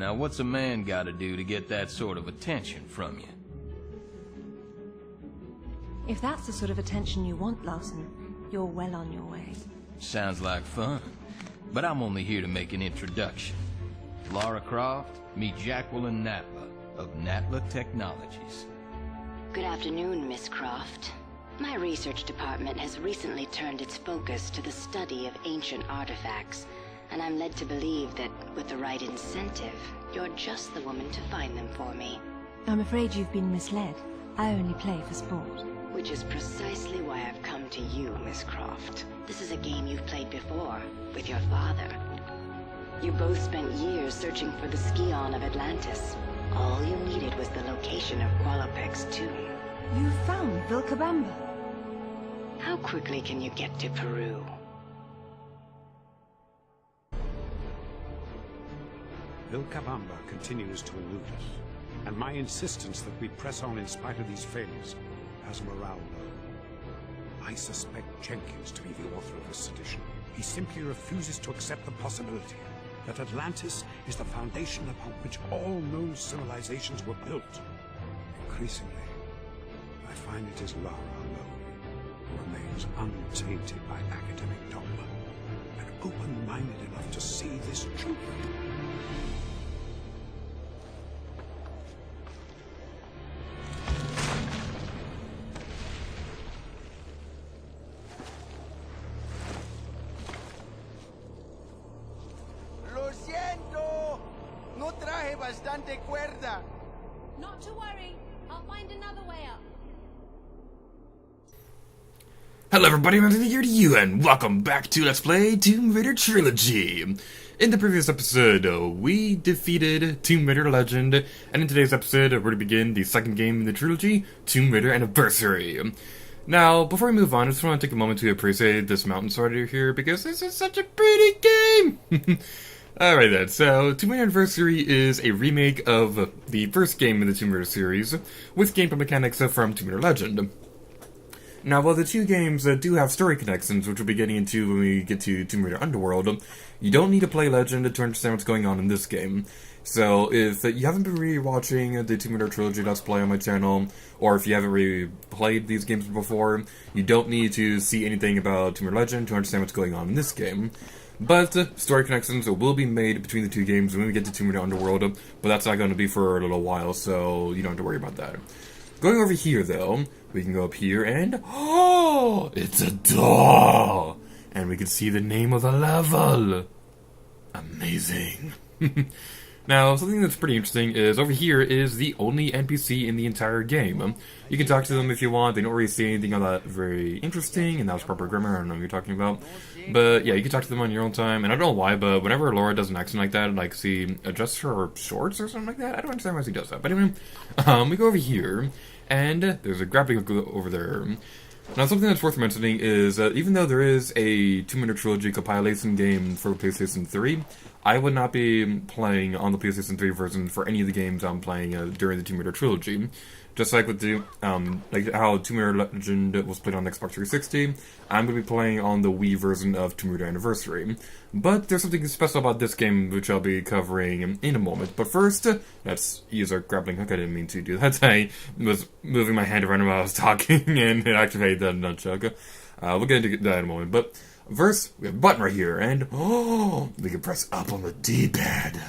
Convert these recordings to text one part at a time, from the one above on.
Now what's a man gotta do to get that sort of attention from you? If that's the sort of attention you want, Larson, you're well on your way. Sounds like fun, but I'm only here to make an introduction. Lara Croft, meet Jacqueline Natla of Natla Technologies. Good afternoon, Miss Croft. My research department has recently turned its focus to the study of ancient artifacts, and I'm led to believe that with the right incentive, you're just the woman to find them for me. I'm afraid you've been misled. I only play for sport. Which is precisely why I've come to you, Miss Croft. This is a game you've played before, with your father. You both spent years searching for the Scion of Atlantis. All you needed was the location of Qualopec's tomb. You found Vilcabamba. How quickly can you get to Peru? Vilcabamba continues to elude us, and my insistence that we press on in spite of these failures has morale low. I suspect Jenkins to be the author of this sedition. He simply refuses to accept the possibility that Atlantis is the foundation upon which all known civilizations were built. Increasingly, I find it is Lara alone who remains untainted by academic dogma and open-minded enough to see this truth. Bastante cuerda. Not to worry, I'll find another way up. Hello everybody, I'm Anthony here to you, and welcome back to Let's Play Tomb Raider Trilogy. In the previous episode, we defeated Tomb Raider Legend, and in today's episode, we're going to begin the second game in the trilogy, Tomb Raider Anniversary. Now, before we move on, I just want to take a moment to appreciate this mountain starter here, because this is such a pretty game! Alright then, so Tomb Raider Anniversary is a remake of the first game in the Tomb Raider series, with gameplay mechanics from Tomb Raider Legend. Now, while the two games do have story connections, which we'll be getting into when we get to Tomb Raider Underworld, you don't need to play Legend to understand what's going on in this game. So, if you haven't been re-watching the Tomb Raider Trilogy Let's Play on my channel, or if you haven't really played these games before, you don't need to see anything about Tomb Raider Legend to understand what's going on in this game. But story connections will be made between the two games when we get to Tomb Raider Underworld, but that's not going to be for a little while, so you don't have to worry about that. Going over here, though, we can go up here and... oh! It's a door! And we can see the name of the level! Amazing. Now, something that's pretty interesting is over here is the only NPC in the entire game. You can talk to them if you want. They don't really say anything all that very interesting, and that was proper grammar. I don't know what you're talking about. But yeah, you can talk to them on your own time. And I don't know why, but whenever Laura does an accent like that, like she adjusts her shorts or something like that. I don't understand why she does that. But anyway, we go over here, and there's a grappling hook over there. Now, something that's worth mentioning is even though there is a Tomb Raider Trilogy compilation game for PlayStation 3, I would not be playing on the PlayStation 3 version for any of the games I'm playing during the Tomb Raider Trilogy. Just like with the, like how Tomb Raider Legend was played on Xbox 360, I'm going to be playing on the Wii version of Tomb Raider Anniversary. But there's something special about this game which I'll be covering in a moment. But first, let's use our grappling hook. I didn't mean to do that. I was moving my hand around while I was talking and it activated the nunchuck. We'll get into that in a moment. But first, we have a button right here, and oh, we can press up on the D-pad.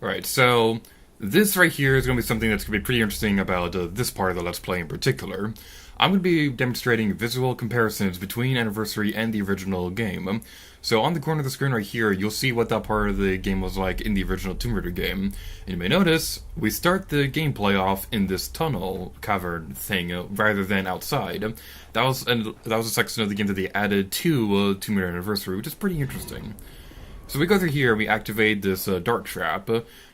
Alright, so this right here is going to be something that's going to be pretty interesting about this part of the Let's Play in particular. I'm going to be demonstrating visual comparisons between Anniversary and the original game. So on the corner of the screen right here, you'll see what that part of the game was like in the original Tomb Raider game. And you may notice, we start the gameplay off in this tunnel cavern thing, rather than outside. That was a section of the game that they added to Tomb Raider Anniversary, which is pretty interesting. So we go through here and we activate this dart trap.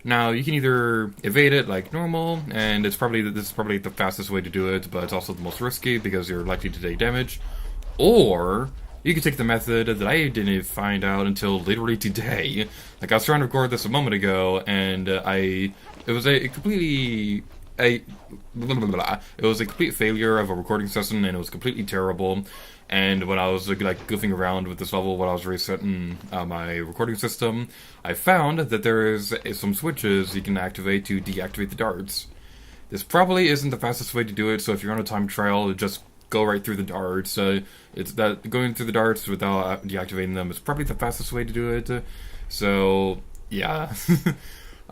Now you can either evade it like normal, and this is probably the fastest way to do it, but it's also the most risky because you're likely to take damage. Or you can take the method that I didn't find out until literally today. Like I was trying to record this a moment ago, and it was a complete failure of a recording session, and it was completely terrible. And when I was like goofing around with this level, when I was resetting my recording system, I found that there is some switches you can activate to deactivate the darts. This probably isn't the fastest way to do it, so if you're on a time trial, just go right through the darts. It's that going through the darts without deactivating them is probably the fastest way to do it. So yeah.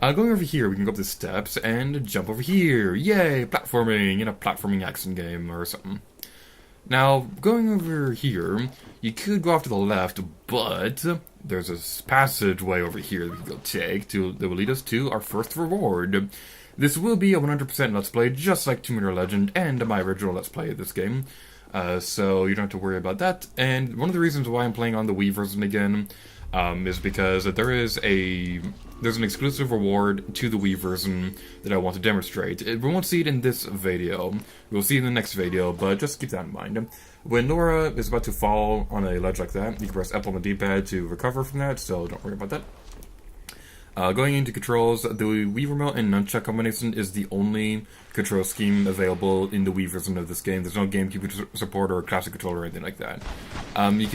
Going over here, we can go up the steps and jump over here. Yay, platforming in a platforming action game or something. Now, going over here, you could go off to the left, but there's a passageway over here that we can go take that will lead us to our first reward. This will be a 100% Let's Play, just like Tomb Raider Legend and my original Let's Play of this game. So you don't have to worry about that. And one of the reasons why I'm playing on the Wii version again is because there's an exclusive reward to the Wii version that I want to demonstrate. We won't see it in this video. We'll see it in the next video, but just keep that in mind. When Nora is about to fall on a ledge like that, you can press F on the D-pad to recover from that, so don't worry about that. Going into controls, the Wii Remote and Nunchuck combination is the only control scheme available in the Wii version of this game. There's no GameCube support or classic controller or anything like that.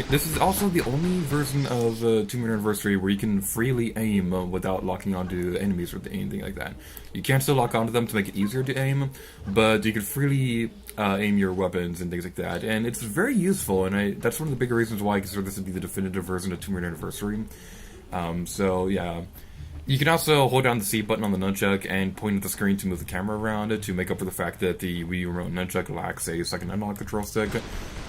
This is also the only version of Tomb Raider Anniversary where you can freely aim without locking onto enemies or anything like that. You can still lock onto them to make it easier to aim, but you can freely aim your weapons and things like that. And it's very useful, and that's one of the bigger reasons why I consider this to be the definitive version of Tomb Raider Anniversary. So yeah. You can also hold down the C button on the nunchuck and point at the screen to move the camera around to make up for the fact that the Wii Remote nunchuck lacks a second analog control stick.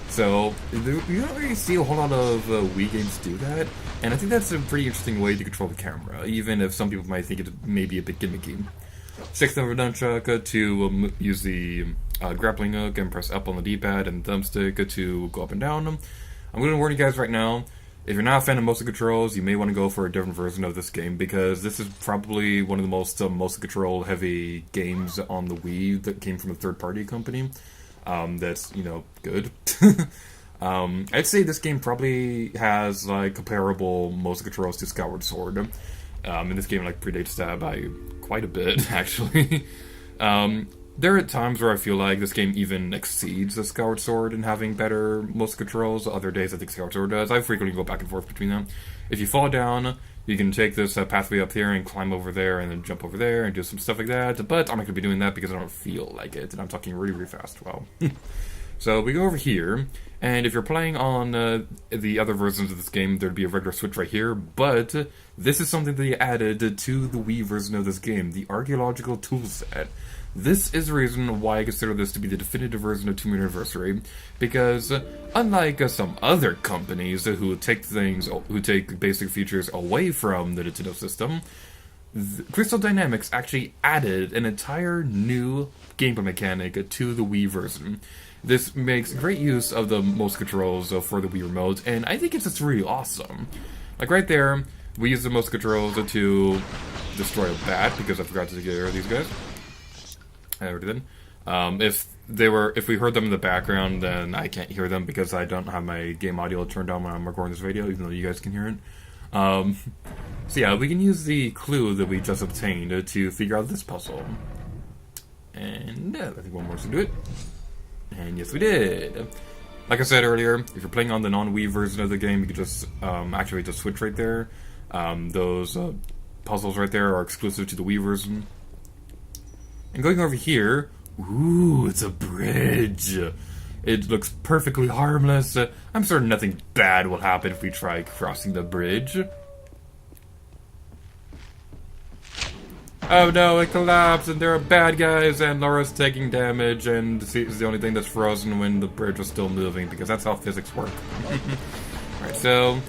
So, you don't really see a whole lot of Wii games do that, and I think that's a pretty interesting way to control the camera, even if some people might think it may be a bit gimmicky. Stick the nunchuck to use the grappling hook and press up on the D-pad and thumbstick to go up and down. I'm going to warn you guys right now, if you're not a fan of motion controls, you may want to go for a different version of this game, because this is probably one of the most motion control heavy games on the Wii that came from a third-party company. That's, good. I'd say this game probably has, like, comparable motion controls to Skyward Sword. And this game, like, predates that by quite a bit, actually. There are times where I feel like this game even exceeds the Skyward Sword in having better motion controls. Other days I think Skyward Sword does. I frequently go back and forth between them. If you fall down, you can take this pathway up here and climb over there and then jump over there and do some stuff like that. But I'm not going to be doing that because I don't feel like it. And I'm talking really, really fast. Wow. So we go over here. And if you're playing on the other versions of this game, there'd be a regular switch right here. But this is something they added to the Wii version of this game. The Archaeological Toolset. This is the reason why I consider this to be the definitive version of Tomb Raider Anniversary, because unlike some other companies who take basic features away from the Nintendo system, Crystal Dynamics actually added an entire new gameplay mechanic to the Wii version. This makes great use of the motion controls for the Wii Remote, and I think it's just really awesome. Like right there, we use the motion controls to destroy a bat, because I forgot to get rid of these guys. I already did. If we heard them in the background, then I can't hear them because I don't have my game audio turned on when I'm recording this video, even though you guys can hear it. So yeah, we can use the clue that we just obtained to figure out this puzzle. And I think one more to do it. And yes, we did. Like I said earlier, if you're playing on the non-Wii version of the game, you can just activate the switch right there. Those puzzles right there are exclusive to the Wii version. And going over here, ooh, it's a bridge. It looks perfectly harmless. I'm certain nothing bad will happen if we try crossing the bridge. Oh no, it collapsed, and there are bad guys, and Laura's taking damage, and the seat is the only thing that's frozen when the bridge is still moving, because that's how physics work. Alright, so,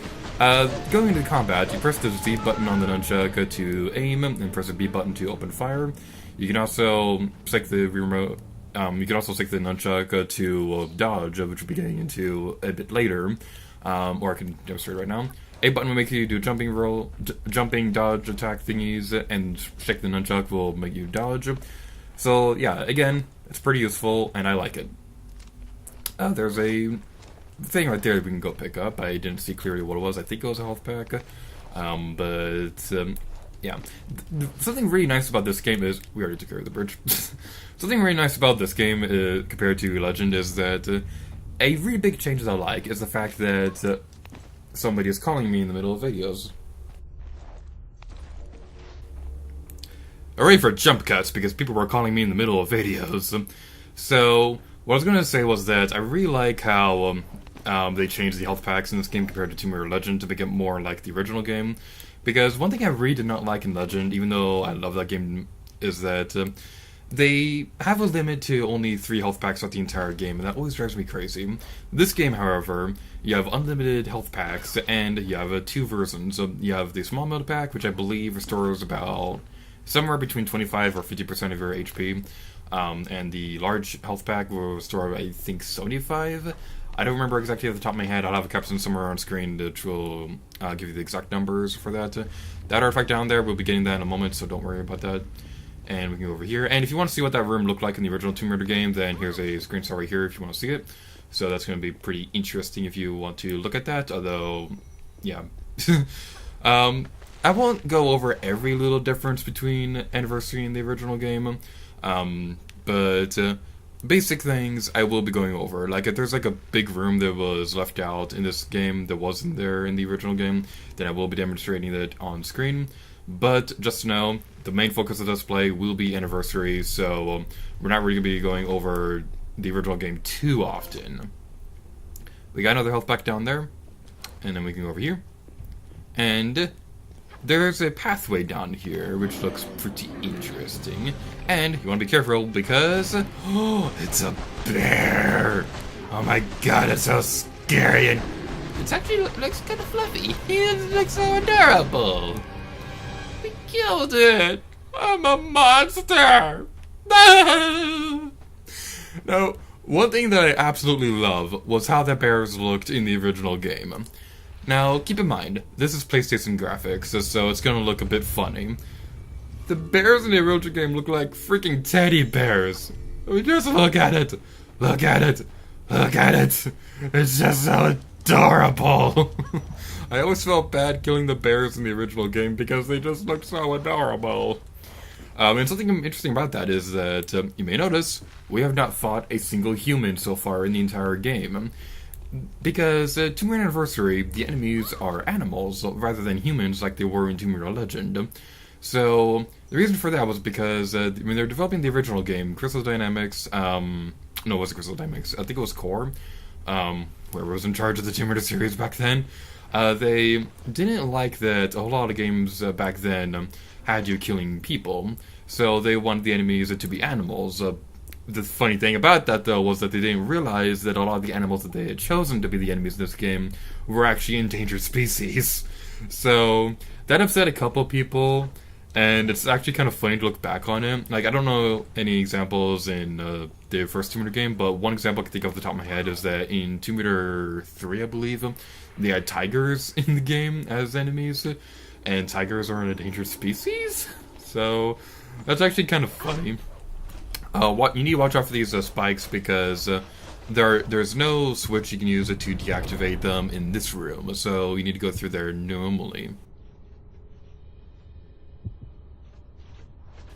going into combat, you press the Z button on the nunchuck to aim, and press the B button to open fire. You can also stick the remote, you can also stick the nunchuck to dodge, which we'll be getting into a bit later, or I can demonstrate right now. A button will make you do jumping roll, jumping, dodge, attack thingies, and shake the nunchuck will make you dodge. So yeah, again, it's pretty useful, and I like it. There's a thing right there that we can go pick up. I didn't see clearly what it was. I think it was a health pack. Yeah. Something really nice about this game is... We already took care of the bridge. Something really nice about this game, compared to Legend, is that a really big change that I like is the fact that somebody is calling me in the middle of videos. Hooray for jump cuts, because people were calling me in the middle of videos. So, what I was going to say was that I really like how they changed the health packs in this game compared to Tomb Raider Legend to make it more like the original game. Because one thing I really did not like in Legend, even though I love that game, is that they have a limit to only 3 health packs throughout the entire game, and that always drives me crazy. This game, however, you have unlimited health packs, and you have 2 versions. You have the small mode pack, which I believe restores about somewhere between 25 or 50% of your HP, and the large health pack will restore, I think, 75. I don't remember exactly off the top of my head. I'll have a caption somewhere on screen that will give you the exact numbers for that. That artifact down there, we'll be getting that in a moment, so don't worry about that. And we can go over here. And if you want to see what that room looked like in the original Tomb Raider game, then here's a screenshot right here if you want to see it. So that's going to be pretty interesting if you want to look at that, although, yeah. I won't go over every little difference between Anniversary and the original game, but basic things I will be going over. Like, if there's like a big room that was left out in this game that wasn't there in the original game, then I will be demonstrating that on screen. But just to know, the main focus of this play will be Anniversary, so we're not really going to be going over the original game too often. We got another health pack down there, and then we can go over here. And there's a pathway down here, which looks pretty interesting. And you want to be careful, because... Oh, it's a bear! Oh my god, it's so scary, and it actually looks kind of fluffy. It looks so adorable. We killed it! I'm a monster! Now, one thing that I absolutely love was how the bears looked in the original game. Now, keep in mind, this is PlayStation graphics, so it's gonna look a bit funny. The bears in the original game look like freaking teddy bears. I mean, just look at it! Look at it! Look at it! It's just so adorable! I always felt bad killing the bears in the original game because they just looked so adorable. And something interesting about that is that, you may notice, we have not fought a single human so far in the entire game. Because Tomb Raider Anniversary, the enemies are animals rather than humans like they were in Tomb Raider Legend. So the reason for that was because when they were developing the original game, Crystal Dynamics, no, it wasn't Crystal Dynamics, I think it was Core, whoever was in charge of the Tomb Raider series back then, they didn't like that a whole lot of games back then had you killing people, so they wanted the enemies to be animals. The funny thing about that, though, was that they didn't realize that a lot of the animals that they had chosen to be the enemies in this game were actually endangered species. So that upset a couple people, and it's actually kind of funny to look back on it. Like, I don't know any examples in the first Tomb Raider game, but one example I can think of off the top of my head is that in Tomb Raider 3, I believe, they had tigers in the game as enemies, and tigers are an endangered species? So that's actually kind of funny. You need to watch out for these spikes because there's no switch you can use to deactivate them in this room, so you need to go through there normally.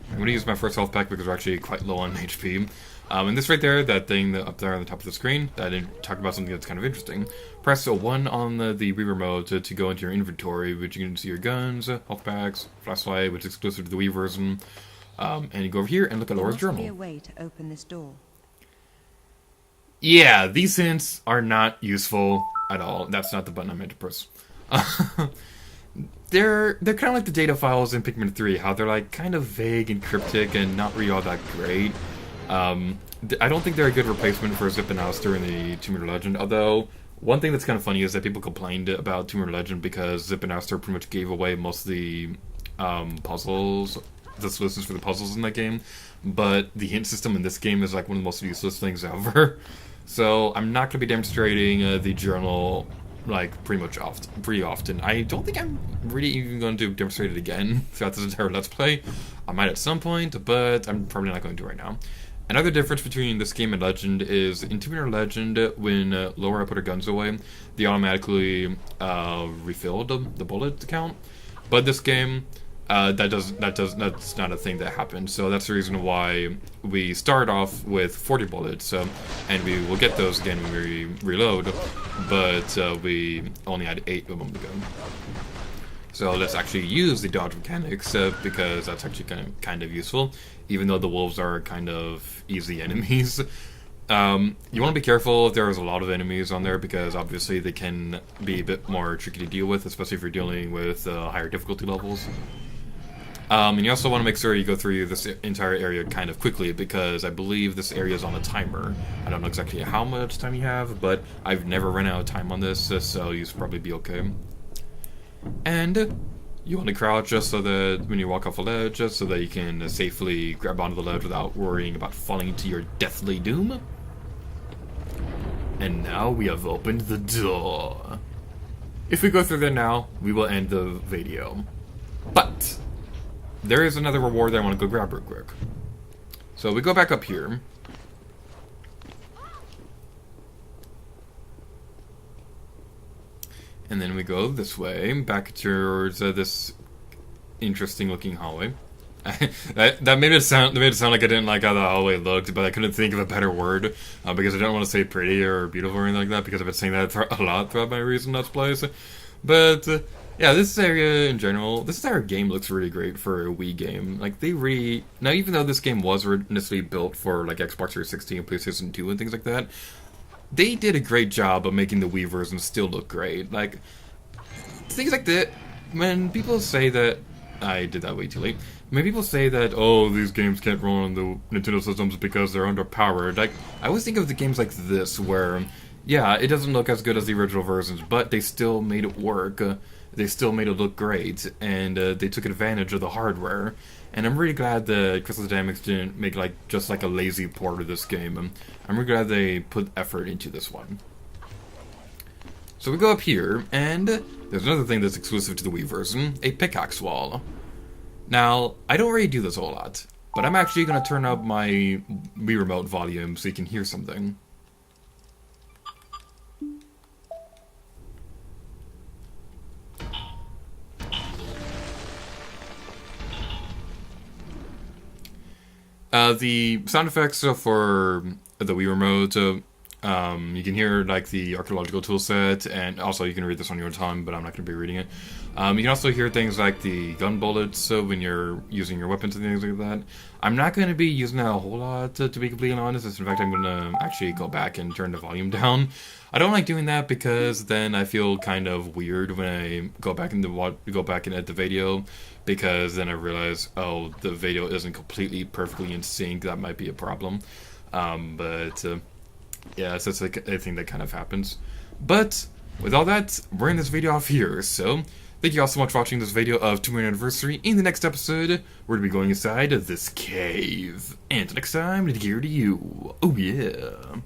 I'm going to use my first health pack because we're actually quite low on HP. And this right there, that thing up there on the top of the screen, I didn't talk about something that's kind of interesting. Press 1 on the Wii remote to go into your inventory, which you can see your guns, health packs, flashlight, which is exclusive to the Wii version. And you go over here and look at Laura's journal. There must be a way to open this door. Yeah, these hints are not useful at all. That's not the button I meant to press. they're kind of like the data files in Pikmin 3, how they're like kind of vague and cryptic and not really all that great. I don't think they're a good replacement for Zip and Aster in the Tomb Raider Legend, although one thing that's kind of funny is that people complained about Tomb Raider Legend because Zip and Aster pretty much gave away most of the puzzles, the solutions for the puzzles in that game, but the hint system in this game is like one of the most useless things ever. So I'm not going to be demonstrating the journal like pretty often. I don't think I'm really even going to demonstrate it again throughout this entire Let's Play. I might at some point, but I'm probably not going to right now. Another difference between this game and Legend is in Tomb Raider Legend, when Laura put her guns away, they automatically refilled the bullet count. But this game, that's not a thing that happens. So that's the reason why we start off with 40 bullets, and we will get those again when we reload. But we only had 8 of them to go. So let's actually use the dodge mechanics because that's actually kind of useful, even though the wolves are kind of easy enemies. You want to be careful if there's a lot of enemies on there because obviously they can be a bit more tricky to deal with, especially if you're dealing with higher difficulty levels. And you also want to make sure you go through this entire area kind of quickly because I believe this area is on a timer. I don't know exactly how much time you have, but I've never run out of time on this, so you should probably be okay. And you want to crouch just so that when you walk off a ledge, just so that you can safely grab onto the ledge without worrying about falling to your deathly doom. And now we have opened the door. If we go through there now, we will end the video. But there is another reward that I want to go grab real quick. So we go back up here. And then we go this way, back towards this interesting looking hallway. that made it sound like I didn't like how the hallway looked, but I couldn't think of a better word because I don't want to say pretty or beautiful or anything like that because I've been saying that a lot throughout my recent Let's Plays. But yeah, this area in general, this entire game looks really great for a Wii game. Like now, even though this game was initially built for like Xbox 360 and PlayStation 2 and things like that, they did a great job of making the Wii version still look great. Like, things like that, when people say that, I did that way too late, when people say that, oh, these games can't run on the Nintendo systems because they're underpowered, like, I always think of the games like this, where, yeah, it doesn't look as good as the original versions, but they still made it work, they still made it look great, and they took advantage of the hardware. And I'm really glad that Crystal Dynamics didn't make just a lazy port of this game. I'm really glad they put effort into this one. So we go up here, and there's another thing that's exclusive to the Wii version, a pickaxe wall. Now, I don't really do this a whole lot, but I'm actually going to turn up my Wii Remote volume so you can hear something. The sound effects for the Wii Remote, you can hear like the archaeological toolset, and also you can read this on your own time, but I'm not going to be reading it. You can also hear things like the gun bullets when you're using your weapons and things like that. I'm not going to be using that a whole lot, to be completely honest. In fact, I'm going to actually go back and turn the volume down. I don't like doing that because then I feel kind of weird when I go back and edit the video, because then I realize, oh, the video isn't completely perfectly in sync. That might be a problem. Yeah, so it's like a thing that kind of happens. But with all that, we're in this video off here. So thank you all so much for watching this video of 2 Year Anniversary. In the next episode, we're going to be going inside of this cave. And until next time, here to you. Oh yeah.